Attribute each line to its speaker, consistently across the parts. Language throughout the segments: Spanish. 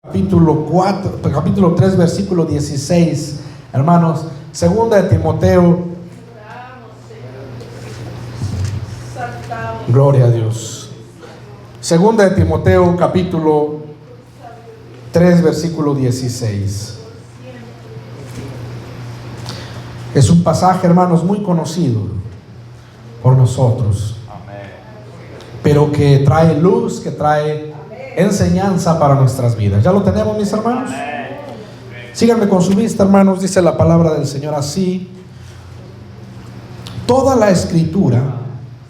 Speaker 1: Capítulo 3, versículo 16, hermanos. Segunda de Timoteo. Gloria a Dios. Segunda de Timoteo, capítulo 3, versículo 16. Es un pasaje, hermanos, muy conocido por nosotros, pero que trae luz, que trae enseñanza para nuestras vidas. ¿Ya lo tenemos, mis hermanos? Síganme con su vista, hermanos. Dice la palabra del Señor así: toda la escritura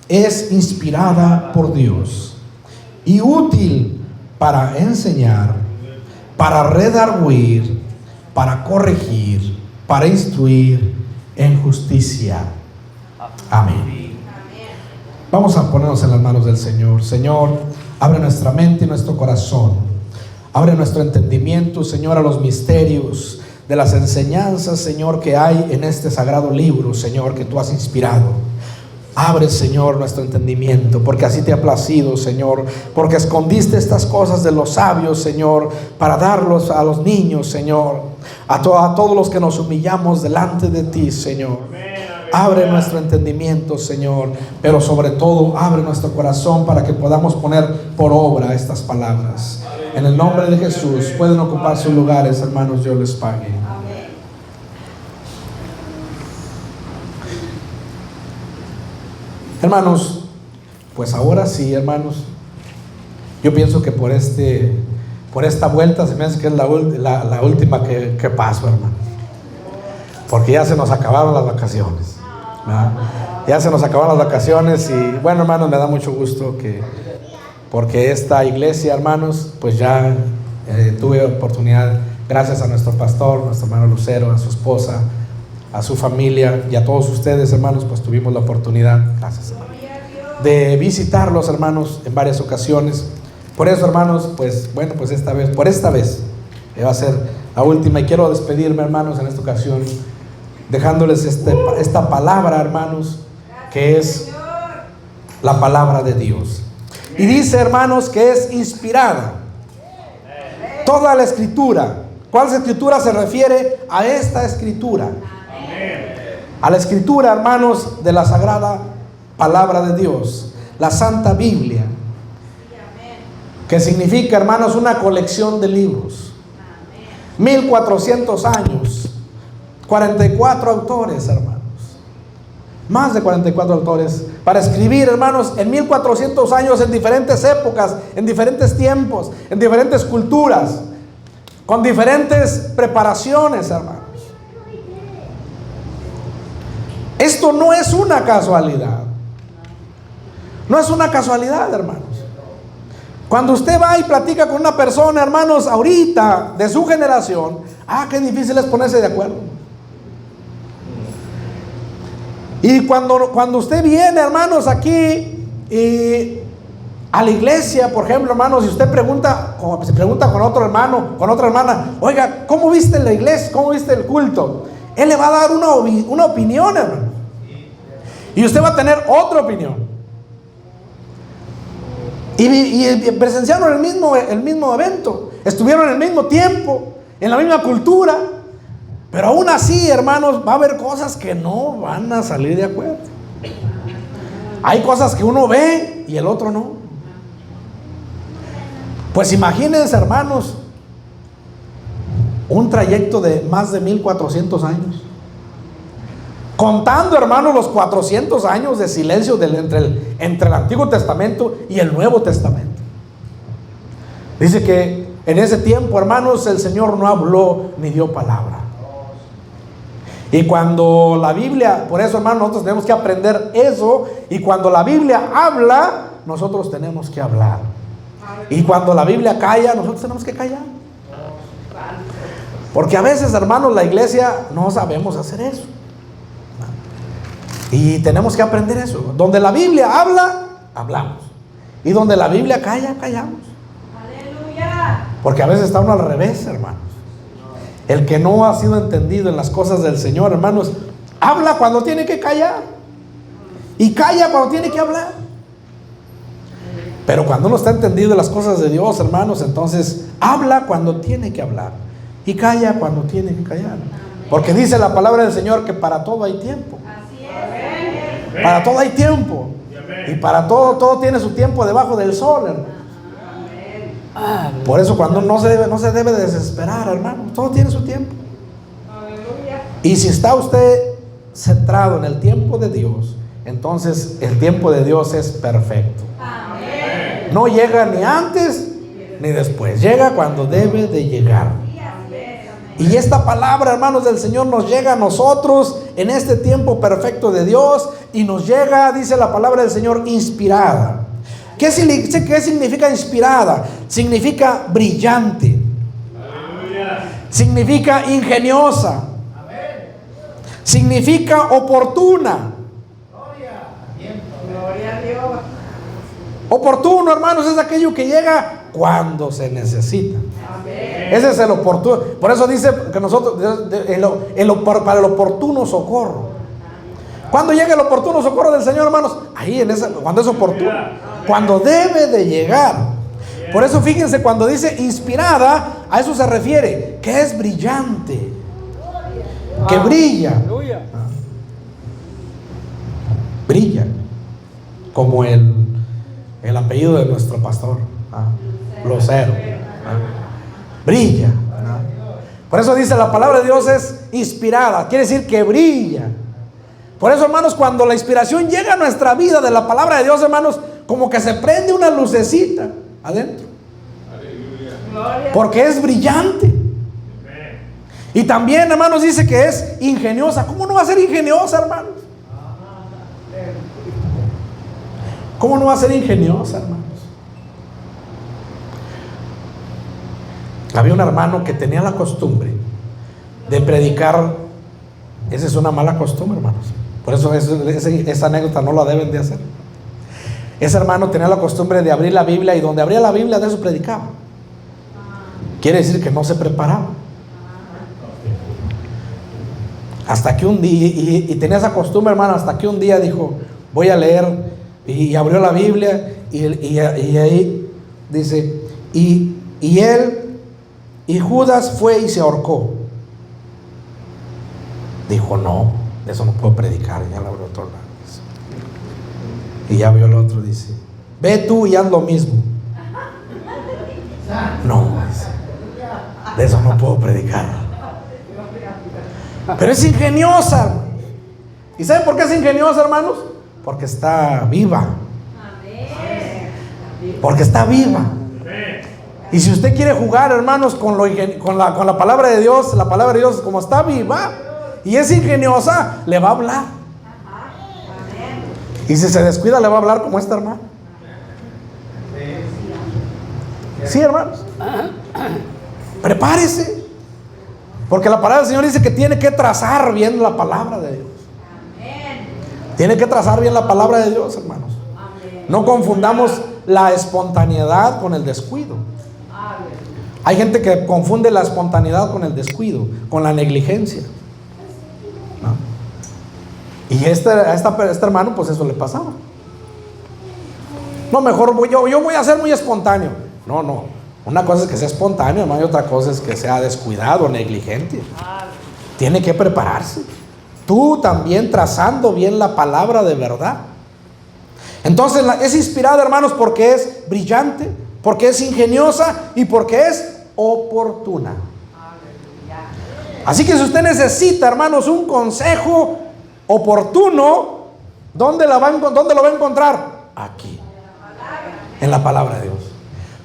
Speaker 1: es inspirada por Dios y útil para enseñar, para redarguir, para corregir, para instruir en justicia. Amén. Vamos a ponernos en las manos del Señor. Señor, abre nuestra mente y nuestro corazón. Abre nuestro entendimiento, Señor, a los misterios de las enseñanzas, Señor, que hay en este sagrado libro, Señor, que tú has inspirado. Abre, Señor, nuestro entendimiento, porque así te ha placido, Señor, porque escondiste estas cosas de los sabios, Señor, para darlos a los niños, Señor, a todos los que nos humillamos delante de ti, Señor. Abre nuestro entendimiento, Señor, pero sobre todo abre nuestro corazón para que podamos poner por obra estas palabras. En el nombre de Jesús, pueden ocupar sus lugares, hermanos. Dios les pague. Hermanos, pues ahora sí, hermanos, yo pienso que por esta vuelta se me hace que es la última que paso, hermanos, porque ya se nos acabaron las vacaciones, ¿verdad? Ya se nos acabaron las vacaciones y bueno, hermanos, me da mucho gusto porque esta iglesia, hermanos, pues ya tuve oportunidad, gracias a nuestro pastor, nuestro hermano Lucero, a su esposa, a su familia y a todos ustedes, hermanos, pues tuvimos la oportunidad, gracias, hermano, de visitarlos, hermanos, en varias ocasiones. Por eso, hermanos, pues bueno, pues por esta vez va a ser la última y quiero despedirme, hermanos, en esta ocasión dejándoles esta palabra, hermanos, que es la palabra de Dios. Y dice, hermanos, que es inspirada. Toda la escritura. ¿Cuál escritura se refiere? A esta escritura. A la escritura, hermanos, de la sagrada palabra de Dios, la Santa Biblia, que significa, hermanos, una colección de libros. 1400 años, 44 autores, hermanos, más de 44 autores para escribir, hermanos, en 1400 años, en diferentes épocas, en diferentes tiempos, en diferentes culturas, con diferentes preparaciones, hermanos. Esto no es una casualidad. No es una casualidad, hermanos. Cuando usted va y platica con una persona, hermanos, ahorita, de su generación, qué difícil es ponerse de acuerdo. Y cuando usted viene, hermanos, aquí a la iglesia, por ejemplo, hermanos, si usted se pregunta con otro hermano, con otra hermana, oiga, ¿cómo viste la iglesia? ¿Cómo viste el culto? Él le va a dar una opinión, hermano. Y usted va a tener otra opinión. Y presenciaron el mismo evento, estuvieron en el mismo tiempo, en la misma cultura, pero aún así, hermanos, va a haber cosas que no van a salir de acuerdo. Hay cosas que uno ve y el otro no. Pues imagínense, hermanos, un trayecto de más de 1400 años, contando, hermanos, los 400 años de silencio entre el Antiguo Testamento y el Nuevo Testamento. Dice que en ese tiempo, hermanos, el Señor no habló ni dio palabra. Y cuando la Biblia, por eso, hermanos, nosotros tenemos que aprender eso. Y cuando la Biblia habla, nosotros tenemos que hablar. Y cuando la Biblia calla, nosotros tenemos que callar. Porque a veces, hermanos, la iglesia no sabemos hacer eso. Y tenemos que aprender eso. Donde la Biblia habla, hablamos. Y donde la Biblia calla, callamos. Aleluya. Porque a veces está uno al revés, hermanos. El que no ha sido entendido en las cosas del Señor, hermanos, habla cuando tiene que callar y calla cuando tiene que hablar. Pero cuando uno está entendido de las cosas de Dios, hermanos, entonces habla cuando tiene que hablar y calla cuando tiene que callar. Porque dice la palabra del Señor que para todo hay tiempo. Para todo hay tiempo. Y para todo tiene su tiempo debajo del sol, hermano. Por eso cuando no se debe desesperar, hermano. Todo tiene su tiempo. Y si está usted centrado en el tiempo de Dios, entonces el tiempo de Dios es perfecto. No llega ni antes ni después. Llega cuando debe de llegar. Y esta palabra, hermanos, del Señor nos llega a nosotros en este tiempo perfecto de Dios. Y nos llega, dice la palabra del Señor, inspirada. ¿Qué significa inspirada? Significa brillante. Significa ingeniosa. Significa oportuna. Oportuno, hermanos, es aquello que llega cuando se necesita. Ese es el oportuno. Por eso dice que nosotros, para el oportuno socorro. ¿Cuándo llega el oportuno socorro del Señor, hermanos? Ahí, cuando es oportuno. Cuando debe de llegar. Por eso fíjense, cuando dice inspirada, a eso se refiere, que es brillante, que brilla. Brilla. Como el apellido de nuestro pastor, Lucero. Brilla. Por eso dice la palabra de Dios es inspirada, quiere decir que brilla. Por eso, hermanos, cuando la inspiración llega a nuestra vida de la palabra de Dios, hermanos, como que se prende una lucecita adentro. Porque es brillante. Y también, hermanos, dice que es ingeniosa. ¿Cómo no va a ser ingeniosa, hermanos? ¿Cómo no va a ser ingeniosa, hermanos? Había un hermano que tenía la costumbre de predicar. Esa es una mala costumbre, hermanos. Por eso esa anécdota no la deben de hacer. Ese hermano tenía la costumbre de abrir la Biblia, y donde abría la Biblia de eso predicaba. Quiere decir que no se preparaba. Hasta que un día, y tenía esa costumbre, hermano, hasta que un día dijo, voy a leer, y abrió la Biblia, y ahí dice, y él, y Judas fue y se ahorcó. Dijo, no, de eso no puedo predicar. Ya la abrió otro lado. Y ya vio el otro, dice, ve tú y haz lo mismo. No, dice, de eso no puedo predicar. Pero es ingeniosa. ¿Y saben por qué es ingeniosa, hermanos? Porque está viva. Porque está viva. Y si usted quiere jugar, hermanos, con la palabra de Dios, la palabra de Dios, como está viva y es ingeniosa, le va a hablar. Y si se descuida, le va a hablar como esta hermana. Sí, hermanos. Prepárese. Porque la palabra del Señor dice que tiene que trazar bien la palabra de Dios. Tiene que trazar bien la palabra de Dios, hermanos. No confundamos la espontaneidad con el descuido. Hay gente que confunde la espontaneidad con el descuido, con la negligencia, ¿no? Y a este hermano, pues eso le pasaba. No, mejor yo voy a ser muy espontáneo. No. Una cosa es que sea espontáneo, hermano, y otra cosa es que sea descuidado, negligente. Tiene que prepararse. Tú también trazando bien la palabra de verdad. Entonces es inspirada, hermanos, porque es brillante, porque es ingeniosa y porque es oportuna. Así que si usted necesita, hermanos, un consejo oportuno, ¿dónde lo va a encontrar? Aquí, en la palabra de Dios.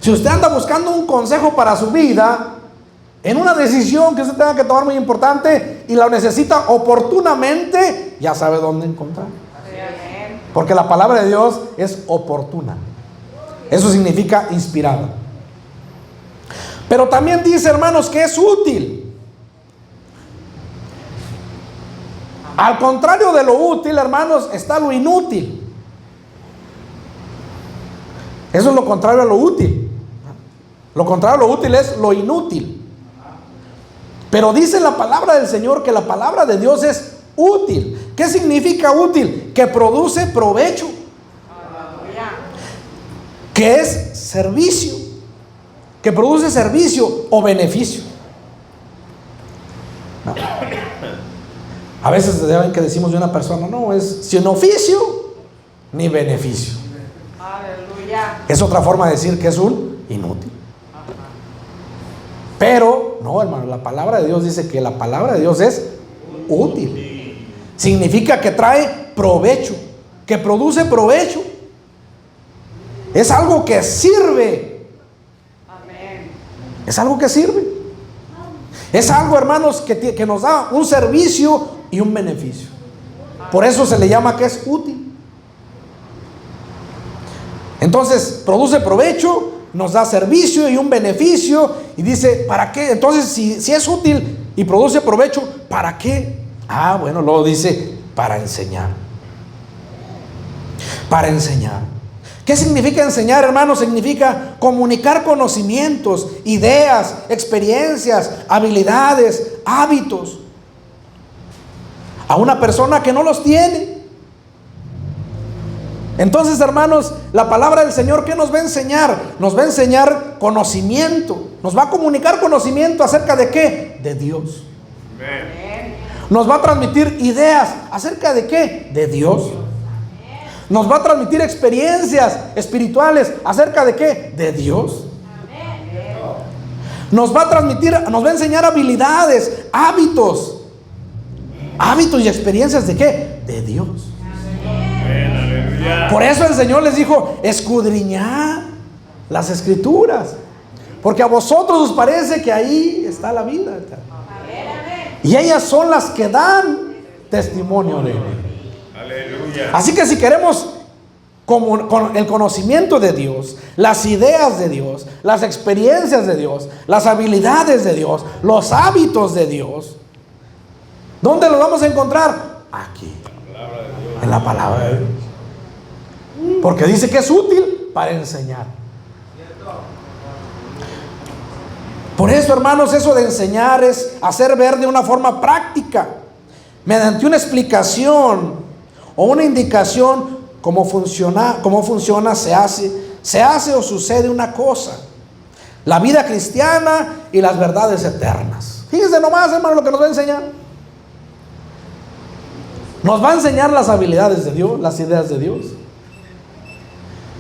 Speaker 1: Si usted anda buscando un consejo para su vida, en una decisión que usted tenga que tomar muy importante y la necesita oportunamente, ya sabe dónde encontrar. Porque la palabra de Dios es oportuna. Eso significa inspirada. Pero también dice, hermanos, que es útil. Al contrario de lo útil, hermanos, está lo inútil. Eso es lo contrario a lo útil. Lo contrario a lo útil es lo inútil. Pero dice la palabra del Señor que la palabra de Dios es útil. ¿Qué significa útil? Que produce provecho. que es servicio, que produce servicio o beneficio. No. A veces saben que decimos de una persona, no, es sin oficio ni beneficio.
Speaker 2: Aleluya.
Speaker 1: Es otra forma de decir que es un inútil. Pero, no, hermano, la palabra de Dios dice que la palabra de Dios es útil. Significa que trae provecho, que produce provecho. Es algo que sirve.
Speaker 2: Amén.
Speaker 1: Es algo que sirve. Es algo, hermanos, que nos da un servicio y un beneficio. Por eso se le llama que es útil. Entonces, produce provecho, nos da servicio y un beneficio. Y dice, ¿para qué? Entonces, si es útil y produce provecho, ¿para qué? Bueno, luego dice, para enseñar. Para enseñar. ¿Qué significa enseñar, hermanos? Significa comunicar conocimientos, ideas, experiencias, habilidades, hábitos a una persona que no los tiene. Entonces, hermanos, la palabra del Señor, ¿qué nos va a enseñar? Nos va a enseñar conocimiento. Nos va a comunicar conocimiento acerca de ¿qué? De Dios. Nos va a transmitir ideas acerca de ¿qué? De Dios. Nos va a transmitir experiencias espirituales acerca de ¿qué? De Dios. Nos va a enseñar habilidades, hábitos y experiencias de ¿qué? De Dios. Por eso el Señor les dijo, escudriñad las Escrituras, porque a vosotros os parece que ahí está la vida, y ellas son las que dan testimonio de Él. Así que si queremos con el conocimiento de Dios, las ideas de Dios, las experiencias de Dios, las habilidades de Dios, los hábitos de Dios, ¿dónde los vamos a encontrar? Aquí, en la palabra de Dios. Porque dice que es útil para enseñar. Por eso, hermanos, eso de enseñar es hacer ver de una forma práctica, mediante una explicación o una indicación cómo funciona, se hace o sucede una cosa. La vida cristiana y las verdades eternas. Fíjense nomás, hermano, lo que nos va a enseñar. Nos va a enseñar las habilidades de Dios, las ideas de Dios.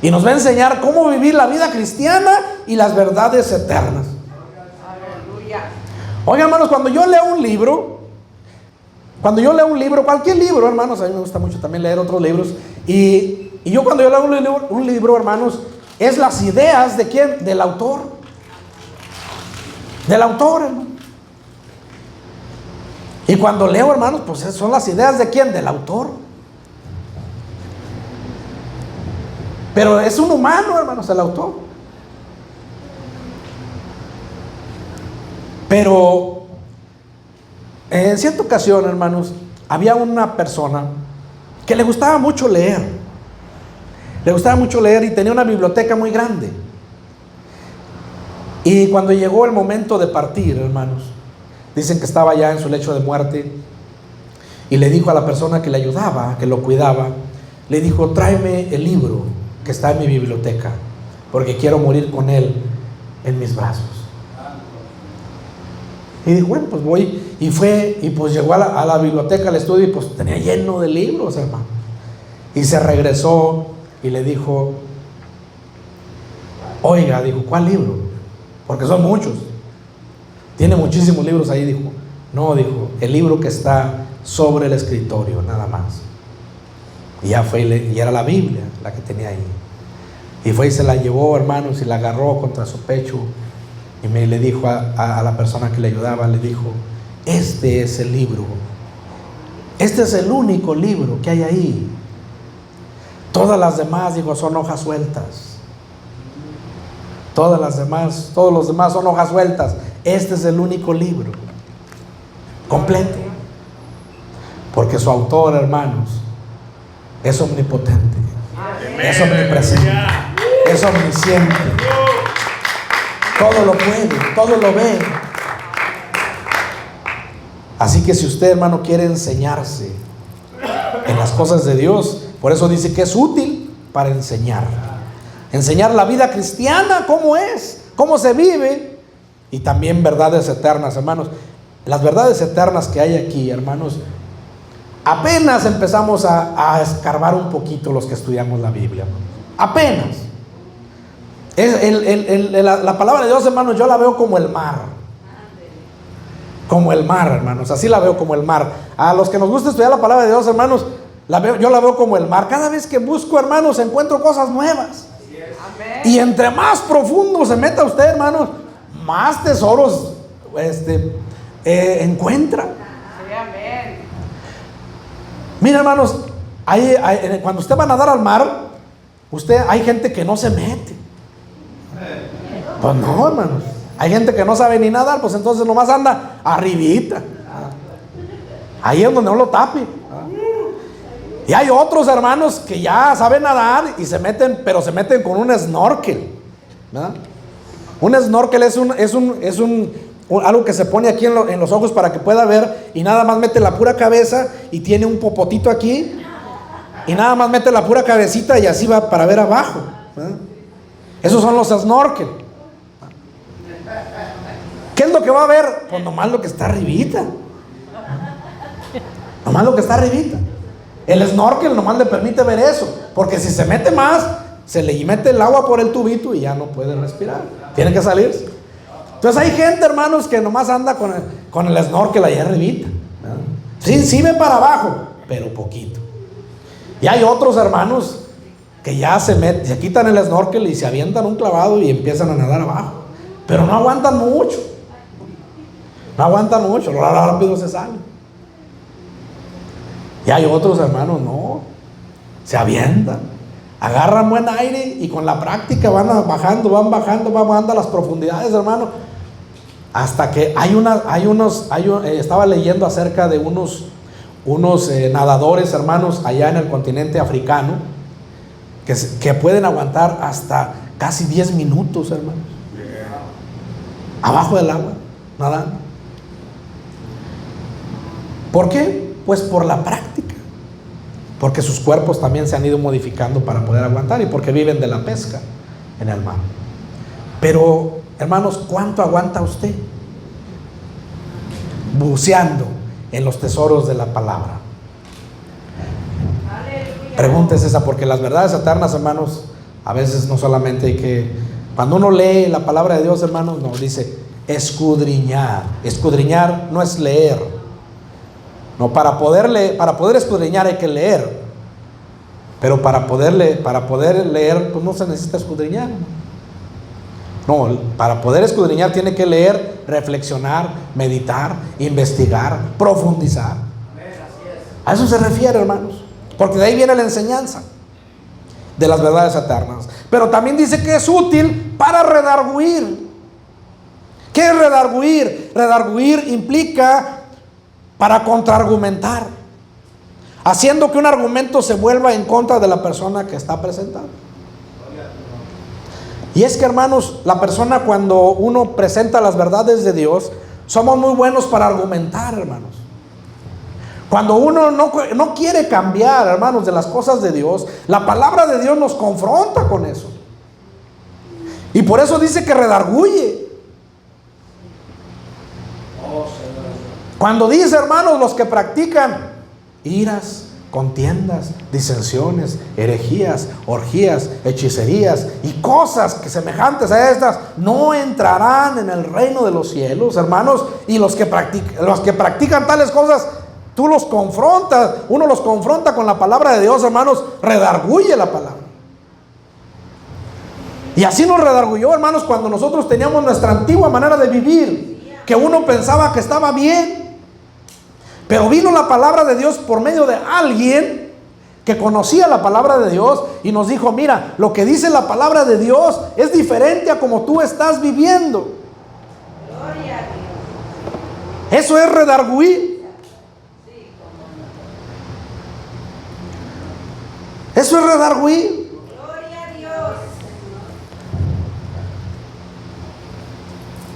Speaker 1: Y nos va a enseñar cómo vivir la vida cristiana y las verdades eternas.
Speaker 2: Aleluya.
Speaker 1: Oigan, hermanos, cuando yo leo un libro, cualquier libro, hermanos, a mí me gusta mucho también leer otros libros. Y yo cuando yo leo un libro, hermanos, es las ideas de quién, del autor. Del autor, hermano. Y cuando leo, hermanos, pues son las ideas de quién, del autor. Pero es un humano, hermanos, el autor. Pero en cierta ocasión, hermanos, había una persona que le gustaba mucho leer. Le gustaba mucho leer y tenía una biblioteca muy grande. Y cuando llegó el momento de partir, hermanos, dicen que estaba ya en su lecho de muerte, y le dijo a la persona que le ayudaba, que lo cuidaba, le dijo, tráeme el libro que está en mi biblioteca, porque quiero morir con él en mis brazos. Y dijo, bueno, pues voy. Y fue, y pues llegó a la biblioteca, al estudio, y pues tenía lleno de libros, hermano. Y se regresó y le dijo, oiga, dijo, ¿cuál libro? Porque son muchos. Tiene muchísimos libros ahí, dijo. No, dijo, el libro que está sobre el escritorio, nada más. Y ya fue, y era la Biblia la que tenía ahí. Y fue y se la llevó, hermanos, y la agarró contra su pecho. Y le dijo a la persona que le ayudaba, le dijo, este es el libro. Este es el único libro que hay ahí. Todas las demás, dijo, son hojas sueltas. Todos los demás son hojas sueltas. Este es el único libro completo. Porque su autor, hermanos, es omnipotente, es omnipresente, es omnisciente. Todo lo puede, todo lo ve. Así que si usted, hermano, quiere enseñarse en las cosas de Dios, por eso dice que es útil para enseñar. enseñar la vida cristiana, cómo es, cómo se vive, y también verdades eternas, hermanos. Las verdades eternas que hay aquí, hermanos, apenas empezamos a escarbar un poquito los que estudiamos la Biblia, apenas. La palabra de Dios, hermanos, yo la veo como el mar. Como el mar, hermanos, así la veo, como el mar. A los que nos gusta estudiar la palabra de Dios, hermanos, yo la veo como el mar. Cada vez que busco, hermanos, encuentro cosas nuevas.
Speaker 2: Amén.
Speaker 1: Y entre más profundo se meta usted, hermanos, más tesoros encuentra.
Speaker 2: Sí, amén.
Speaker 1: Mira, hermanos, cuando usted va a nadar al mar, hay gente que no se mete. Pues no, hermanos. Hay gente que no sabe ni nadar, pues entonces nomás anda arribita. Ahí es donde no lo tape. Y hay otros, hermanos, que ya saben nadar y se meten, pero se meten con un snorkel, ¿verdad? Un snorkel es algo que se pone aquí en los ojos para que pueda ver, y nada más mete la pura cabeza y tiene un popotito aquí, y nada más mete la pura cabecita y así va para ver abajo, ¿verdad? Esos son los snorkel. ¿Qué es lo que va a ver? Pues nomás lo que está arribita. Nomás lo que está arribita. El snorkel nomás le permite ver eso, porque si se mete más, se le mete el agua por el tubito y ya no puede respirar. Tiene que salirse. Entonces hay gente, hermanos, que nomás anda con el snorkel allá arribita. Sí ve para abajo, pero poquito. Y hay otros, hermanos, que ya se quitan el snorkel y se avientan un clavado y empiezan a nadar abajo, pero no aguantan mucho. No aguantan mucho, rápido se salen. Y hay otros, hermanos, no, se avientan, agarran buen aire y con la práctica van bajando a las profundidades, hermano, hasta que estaba leyendo acerca de unos nadadores, hermanos, allá en el continente africano, que pueden aguantar hasta casi 10 minutos, hermanos, abajo del agua, nadando. ¿Por qué? Pues por la práctica, porque sus cuerpos también se han ido modificando para poder aguantar, y porque viven de la pesca en el mar. Pero, hermanos, ¿cuánto aguanta usted buceando en los tesoros de la palabra? Pregúntese esa, porque las verdades eternas, hermanos, a veces no solamente hay que, cuando uno lee la palabra de Dios, hermanos, nos dice escudriñar. Escudriñar no es leer. No, para poder escudriñar hay que leer. Pero para poder leer, pues no se necesita escudriñar. No, para poder escudriñar tiene que leer, reflexionar, meditar, investigar, profundizar. A eso se refiere, hermanos, porque de ahí viene la enseñanza de las verdades eternas. Pero también dice que es útil para redarguir. ¿Qué es redarguir? Redarguir implica para contraargumentar, haciendo que un argumento se vuelva en contra de la persona que está presentando. Y es que, hermanos, la persona, cuando uno presenta las verdades de Dios, somos muy buenos para argumentar, hermanos. Cuando uno no quiere cambiar, hermanos, de las cosas de Dios, la palabra de Dios nos confronta con eso. Y por eso dice que redarguye. Cuando dice, hermanos, los que practican iras, contiendas, disensiones, herejías, orgías, hechicerías y cosas que semejantes a estas no entrarán en el reino de los cielos, hermanos. Y los que practican tales cosas, tú los confrontas, uno los confronta con la palabra de Dios, hermanos, redarguye la palabra. Y así nos redarguyó, hermanos, cuando nosotros teníamos nuestra antigua manera de vivir, que uno pensaba que estaba bien. Pero vino la palabra de Dios por medio de alguien que conocía la palabra de Dios y nos dijo: mira, lo que dice la palabra de Dios es diferente a como tú estás viviendo.
Speaker 2: Gloria a Dios.
Speaker 1: Eso es redarguir. Eso es redarguir.
Speaker 2: Gloria a Dios.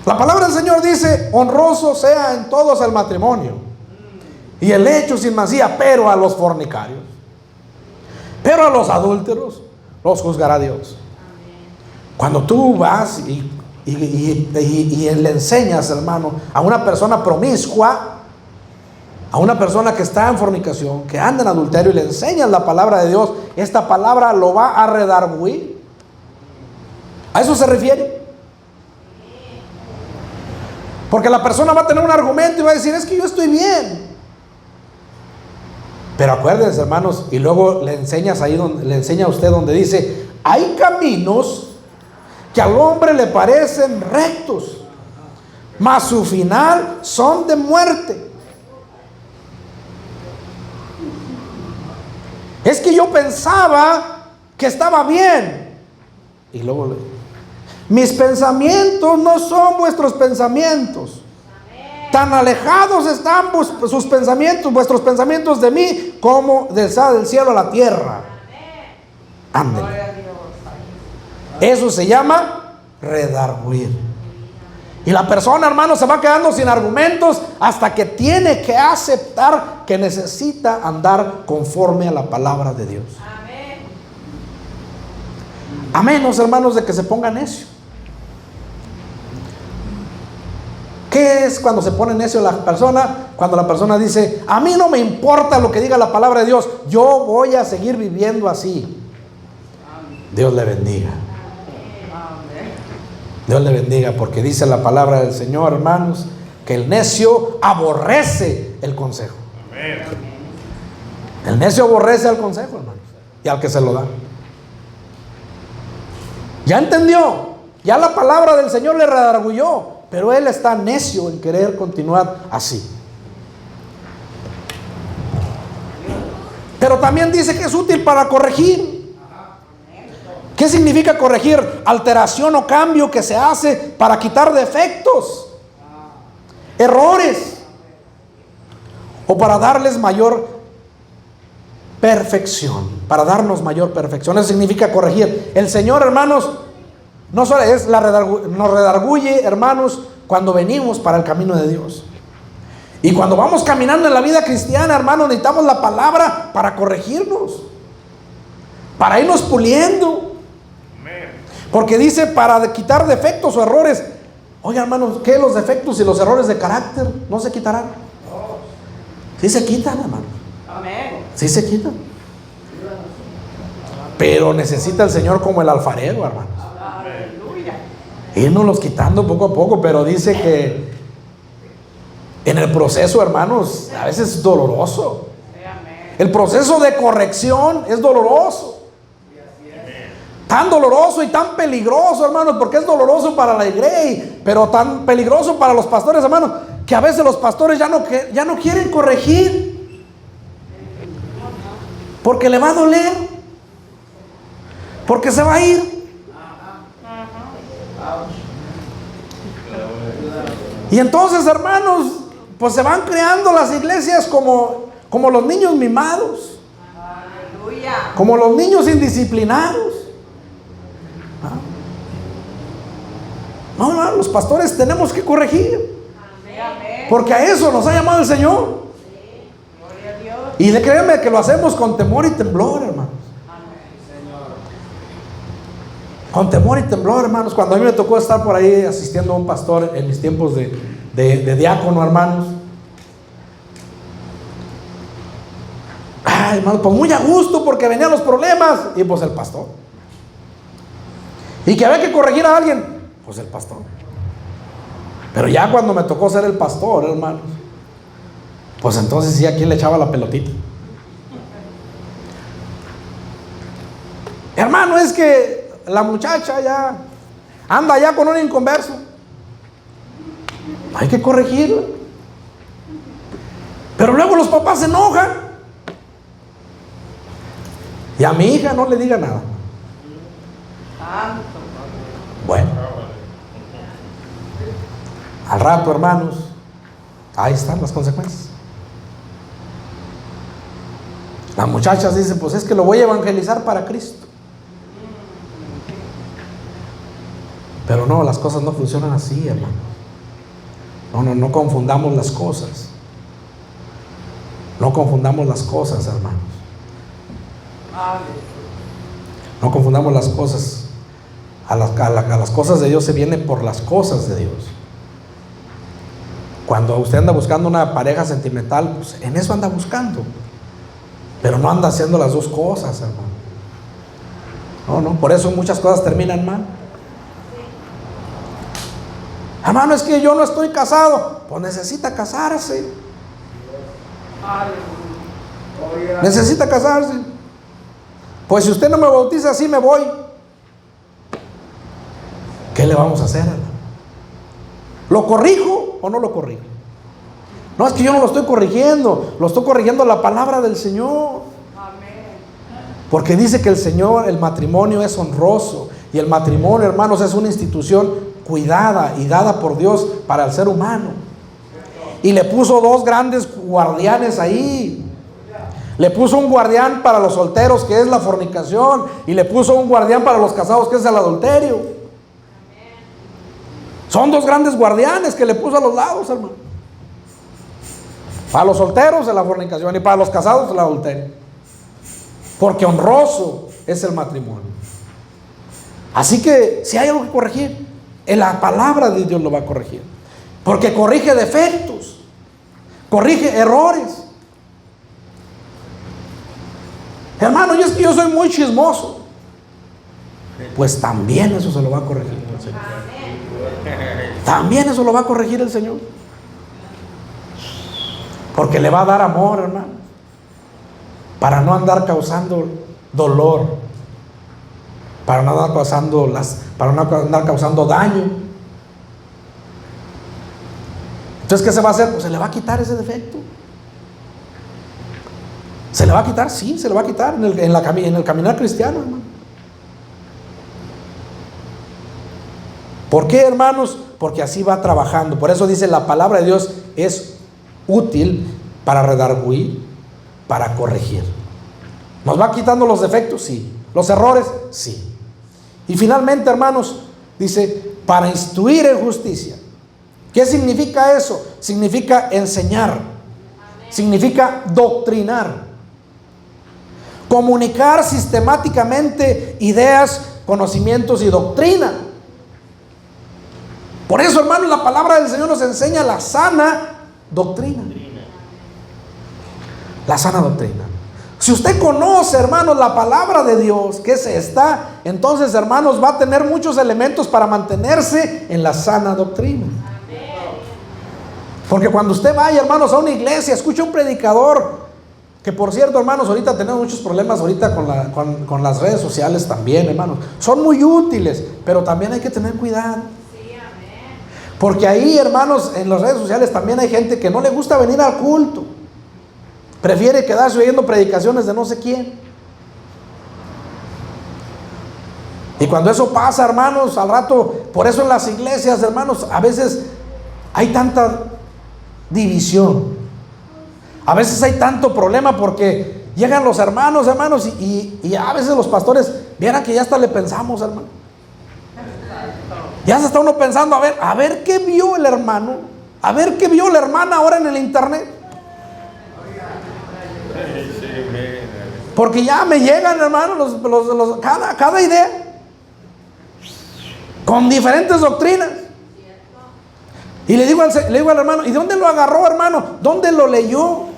Speaker 1: La palabra del Señor dice: honroso sea en todos el matrimonio y el lecho sin mancilla, pero a los fornicarios, pero a los adúlteros los juzgará Dios. Cuando tú vas y le enseñas, hermano, a una persona promiscua, a una persona que está en fornicación, que anda en adulterio, y le enseñas la palabra de Dios, esta palabra lo va a redarguir. ¿A eso se refiere? Porque la persona va a tener un argumento y va a decir, es que yo estoy bien. Pero acuérdense, hermanos, y luego le enseñas ahí donde le enseña a usted donde dice, hay caminos que al hombre le parecen rectos, mas su final son de muerte. Es que yo pensaba que estaba bien. Y luego, mis pensamientos no son vuestros pensamientos. Tan alejados están sus pensamientos, vuestros pensamientos de mí, como del cielo a la tierra. Ándale.
Speaker 2: Gloria a Dios.
Speaker 1: Eso se llama redarguir. Y la persona, hermano, se va quedando sin argumentos hasta que tiene que aceptar que necesita andar conforme a la palabra de Dios.
Speaker 2: Amén.
Speaker 1: A menos, hermanos, de que se ponga necio. ¿Qué es cuando se pone necio la persona? Cuando la persona dice, a mí no me importa lo que diga la palabra de Dios, yo voy a seguir viviendo así. Dios le bendiga. Dios le bendiga, porque dice la palabra del Señor, hermanos, que el necio aborrece el consejo. El necio aborrece el consejo, hermanos, y al que se lo da. Ya entendió, ya la palabra del Señor le redarguyó, pero él está necio en querer continuar así. Pero también dice que es útil para corregir. ¿Qué significa corregir? Alteración o cambio que se hace para quitar defectos, errores, o para darles mayor perfección, para darnos mayor perfección. Eso significa corregir. El Señor, hermanos, no solo es nos redarguye, hermanos, cuando venimos para el camino de Dios. Y cuando vamos caminando en la vida cristiana, hermanos, necesitamos la palabra para corregirnos, para irnos puliendo. Porque dice para quitar defectos o errores. Oiga, hermanos, ¿qué los defectos y los errores de carácter no se quitarán? Sí se quitan, hermanos.
Speaker 2: Amén.
Speaker 1: Sí se quitan. Pero necesita el Señor como el alfarero, hermanos,
Speaker 2: Aleluya.
Speaker 1: irnos los quitando poco a poco. Pero dice que en el proceso, hermanos, a veces es doloroso.
Speaker 2: Amén.
Speaker 1: El proceso de corrección es doloroso. Tan doloroso y tan peligroso, hermanos, porque es doloroso para la iglesia, pero tan peligroso para los pastores, hermanos, que a veces los pastores ya no quieren corregir, porque le va a doler, porque se va a ir. Y entonces, hermanos, pues se van creando las iglesias como los niños mimados,
Speaker 2: Aleluya.
Speaker 1: como los niños indisciplinados. No, los pastores tenemos que corregir,
Speaker 2: Amén.
Speaker 1: porque a eso nos ha llamado el Señor.
Speaker 2: Gloria a Dios.
Speaker 1: Y créanme que lo hacemos con temor y temblor, hermanos. Con temor y temblor, hermanos. Cuando a mí me tocó estar por ahí asistiendo a un pastor en mis tiempos de diácono, hermanos. Ay, hermanos, pues muy a gusto, porque venían los problemas. Y pues el pastor. Y que había que corregir a alguien, pues el pastor. Pero ya cuando me tocó ser el pastor, hermanos, pues entonces sí, ¿a quién le echaba la pelotita? Hermano, es que la muchacha ya anda ya con un inconverso. Hay que corregirla. Pero luego los papás se enojan. Y a mi hija no le diga nada.
Speaker 2: Santo.
Speaker 1: Bueno, al rato, hermanos, ahí están las consecuencias. Las muchachas dicen, pues es que lo voy a evangelizar para Cristo. Pero no, las cosas no funcionan así, hermanos. No confundamos las cosas. No confundamos las cosas, hermanos.
Speaker 2: Aleluya.
Speaker 1: No confundamos las cosas. a las cosas de Dios se viene por las cosas de Dios. Cuando usted anda buscando una pareja sentimental, pues en eso anda buscando, pero no anda haciendo las dos cosas, hermano. No, por eso muchas cosas terminan mal. Hermano, es que yo no estoy casado. Pues necesita casarse. Necesita casarse. Pues si usted no me bautiza así, me voy. ¿Qué le vamos a hacer, hermano? ¿Lo corrijo o no lo corrijo? No, es que yo no lo estoy corrigiendo, lo estoy corrigiendo la palabra del Señor. Porque dice que el Señor, el matrimonio es honroso. Y el matrimonio, hermanos, es una institución cuidada y dada por Dios para el ser humano. Y le puso dos grandes guardianes ahí. Le puso un guardián para los solteros, que es la fornicación, y le puso un guardián para los casados, que es el adulterio. Son dos grandes guardianes que le puso a los lados, hermano. Para los solteros es la fornicación y para los casados el adulterio. Porque honroso es el matrimonio. Así que si hay algo que corregir, en la palabra de Dios lo va a corregir. Porque corrige defectos, corrige errores. Hermano, y es que yo soy muy chismoso. Pues también eso se lo va a corregir el Señor. También eso lo va a corregir el Señor. Porque le va a dar amor, hermano, para no andar causando dolor, para no andar causando daño. Entonces, ¿qué se va a hacer? Pues se le va a quitar ese defecto. ¿Se le va a quitar? Sí, se le va a quitar en el caminar cristiano, hermano. ¿Por qué, hermanos? Porque así va trabajando. Por eso dice, la palabra de Dios es útil para redarguir, para corregir. ¿Nos va quitando los defectos? Sí. ¿Los errores? Sí. Y finalmente, hermanos, dice, para instruir en justicia. ¿Qué significa eso? Significa enseñar. Significa doctrinar. Comunicar sistemáticamente ideas, conocimientos y doctrina. Por eso, hermanos, la palabra del Señor nos enseña la sana doctrina. La sana doctrina. Si usted conoce, hermanos, la palabra de Dios, que es esta, entonces, hermanos, va a tener muchos elementos para mantenerse en la sana doctrina. Porque cuando usted vaya, hermanos, a una iglesia, escuche un predicador, que por cierto, hermanos, ahorita tenemos muchos problemas ahorita con las redes sociales también, hermanos. Son muy útiles, pero también hay que tener cuidado. Porque ahí, hermanos, en las redes sociales también hay gente que no le gusta venir al culto. Prefiere quedarse oyendo predicaciones de no sé quién. Y cuando eso pasa, hermanos, al rato, por eso en las iglesias, hermanos, a veces hay tanta división. A veces hay tanto problema porque llegan los hermanos, y a veces los pastores, vieran que ya hasta le pensamos, hermano. Ya se está uno pensando, a ver qué vio el hermano, a ver qué vio la hermana ahora en el internet. Porque ya me llegan, hermanos, cada idea con diferentes doctrinas. Y le digo al hermano, ¿y dónde lo agarró, hermano? ¿Dónde lo leyó?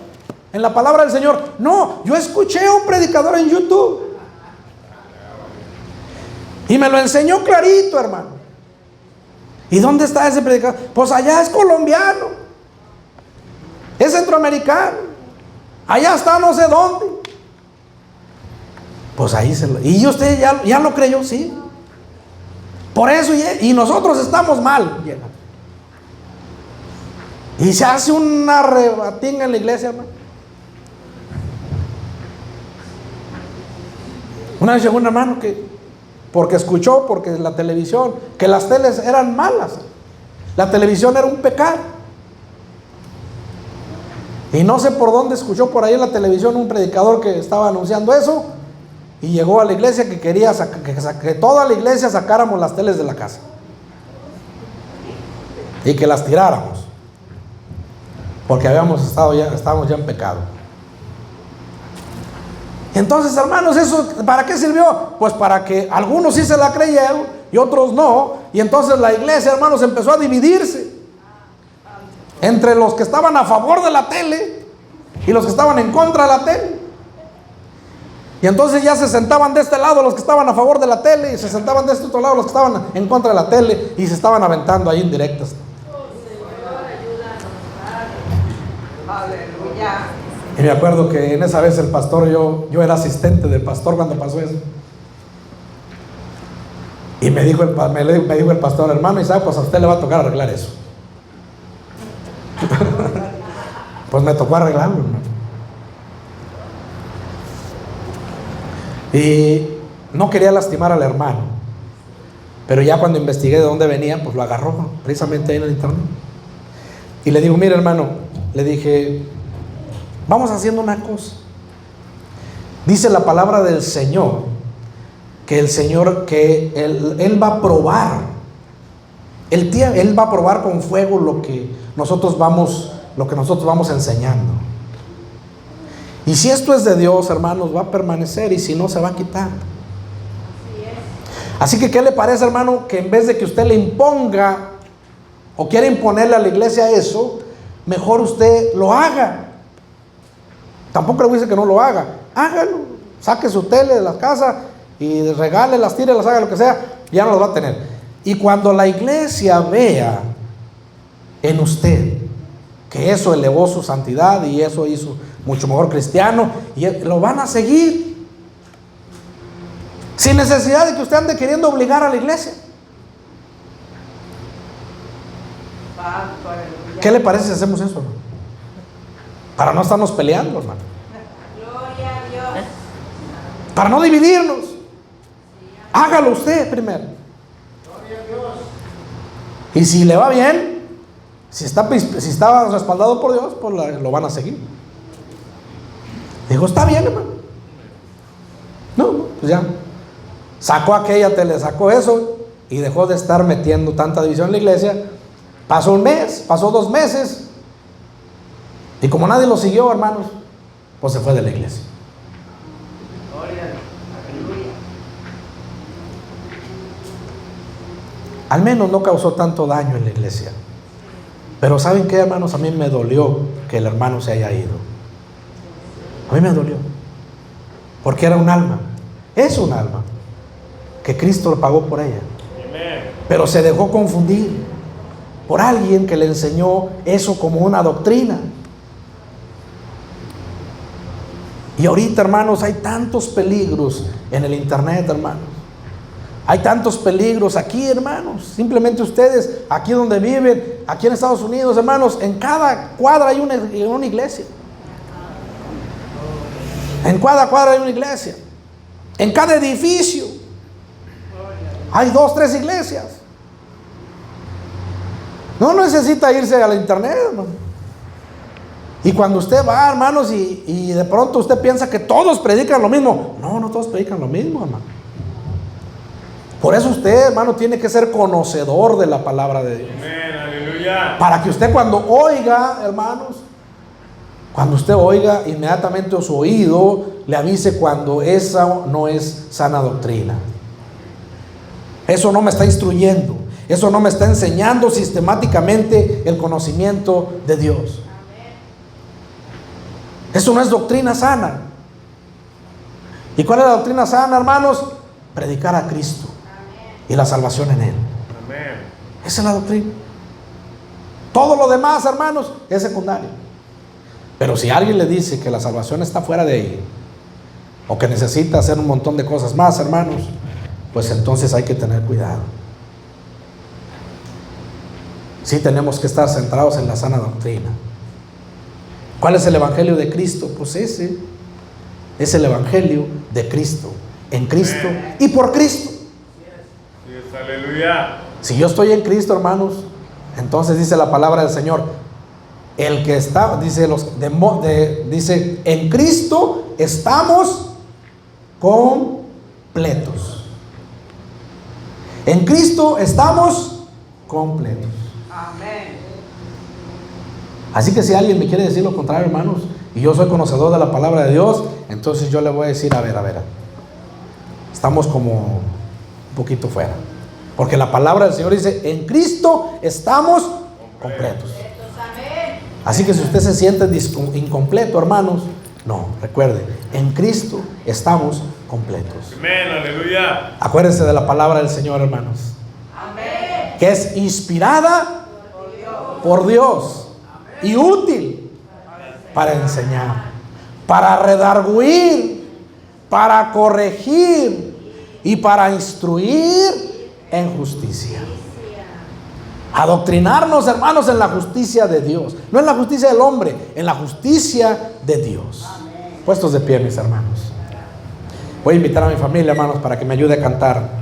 Speaker 1: En la palabra del Señor. No, yo escuché a un predicador en YouTube y me lo enseñó clarito, hermano. ¿Y dónde está ese predicador? Pues allá es colombiano, es centroamericano, allá está no sé dónde. Pues ahí y usted ya lo creyó, sí. Por eso, y nosotros estamos mal. Y se hace una rebatinga en la iglesia, hermano. Una vez llegó un hermano que porque la televisión, que las teles eran malas, la televisión era un pecado, y no sé por dónde escuchó por ahí en la televisión un predicador que estaba anunciando eso, y llegó a la iglesia que quería que toda la iglesia sacáramos las teles de la casa y que las tiráramos porque estábamos ya en pecado. Entonces, hermanos, ¿eso para qué sirvió? Pues para que algunos sí se la creyeron y otros no. Y entonces la iglesia, hermanos, empezó a dividirse entre los que estaban a favor de la tele y los que estaban en contra de la tele. Y entonces ya se sentaban de este lado los que estaban a favor de la tele y se sentaban de este otro lado los que estaban en contra de la tele y se estaban aventando ahí indirectas.
Speaker 2: Aleluya.
Speaker 1: Y me acuerdo que en esa vez el pastor, yo era asistente del pastor cuando pasó eso. Y me dijo el pastor, hermano Isaac, pues a usted le va a tocar arreglar eso. Pues me tocó arreglarlo, hermano. Y no quería lastimar al hermano, pero ya cuando investigué de dónde venía, pues lo agarró precisamente ahí en el internet. Y le digo, mire hermano, le dije, vamos haciendo una cosa. Dice la palabra del Señor que el Señor, que Él va a probar, Él va a probar con fuego lo que nosotros vamos enseñando. Y si esto es de Dios, hermanos, va a permanecer, y si no, se va a quitar. Así que, ¿qué le parece, hermano? Que en vez de que usted le imponga o quiera imponerle a la iglesia eso, mejor usted lo haga. Tampoco le voy a decir que no lo haga. Hágalo. Saque su tele de la casa y regale, las tire, las haga, lo que sea, ya no las va a tener. Y cuando la iglesia vea en usted que eso elevó su santidad y eso hizo mucho mejor cristiano, y lo van a seguir sin necesidad de que usted ande queriendo obligar a la iglesia. ¿Qué le parece si hacemos eso, hermano? Para no estarnos peleando, hermano.
Speaker 2: Gloria a Dios.
Speaker 1: Para no dividirnos. Hágalo usted primero. Y si le va bien, si está respaldado por Dios, pues lo van a seguir. Dijo, está bien, hermano. No, pues ya. Sacó aquella tele, sacó eso y dejó de estar metiendo tanta división en la iglesia. Pasó un mes, pasó 2 meses. Y como nadie lo siguió, hermanos, pues se fue de la iglesia. Al menos no causó tanto daño en la iglesia. Pero ¿saben qué, hermanos? A mí me dolió que el hermano se haya ido. A mí me dolió. Porque era un alma. Es un alma. Que Cristo lo pagó por ella. Pero se dejó confundir por alguien que le enseñó eso como una doctrina. Y ahorita, hermanos, hay tantos peligros en el internet, hermanos. Hay tantos peligros aquí, hermanos. Simplemente ustedes, aquí donde viven, aquí en Estados Unidos, hermanos, en cada cuadra hay una iglesia. En cada cuadra hay una iglesia. En cada edificio hay 2, 3 iglesias. No necesita irse al internet, hermano. Y cuando usted va, hermanos, y de pronto usted piensa que todos predican lo mismo. No todos predican lo mismo, hermano. Por eso usted, hermano, tiene que ser conocedor de la palabra de Dios.
Speaker 3: Amén, aleluya.
Speaker 1: Para que usted cuando oiga, hermanos, cuando usted oiga, inmediatamente su oído le avise cuando esa no es sana doctrina. Eso no me está instruyendo. Eso no me está enseñando sistemáticamente el conocimiento de Dios. Eso no es doctrina sana. ¿Y cuál es la doctrina sana, hermanos? Predicar a Cristo y la salvación en Él.
Speaker 3: Amén.
Speaker 1: Esa es la doctrina. Todo lo demás, hermanos, es secundario. Pero si alguien le dice que la salvación está fuera de ahí, o que necesita hacer un montón de cosas más, hermanos, pues entonces hay que tener cuidado. Sí tenemos que estar centrados en la sana doctrina. ¿Cuál es el evangelio de Cristo? Pues ese es el evangelio de Cristo, en Cristo y por Cristo.
Speaker 3: Sí, aleluya.
Speaker 1: Si yo estoy en Cristo, hermanos, entonces dice la palabra del Señor, el que está, dice dice, en Cristo estamos completos. En Cristo estamos completos.
Speaker 2: Amén.
Speaker 1: Así que si alguien me quiere decir lo contrario, hermanos, y yo soy conocedor de la palabra de Dios, entonces yo le voy a decir, a ver, estamos como un poquito fuera. Porque la palabra del Señor dice, en Cristo estamos completos. Así que si usted se siente incompleto, hermanos, no, recuerde, en Cristo estamos completos.
Speaker 3: Amén, aleluya.
Speaker 1: Acuérdense de la palabra del Señor, hermanos.
Speaker 2: Amén.
Speaker 1: Que es inspirada por Dios y útil para enseñar, para redarguir, para corregir y para instruir en justicia. Adoctrinarnos, hermanos, en la justicia de Dios, no en la justicia del hombre, en la justicia de Dios. Puestos de pie, mis hermanos. Voy a invitar a mi familia, hermanos, para que me ayude a cantar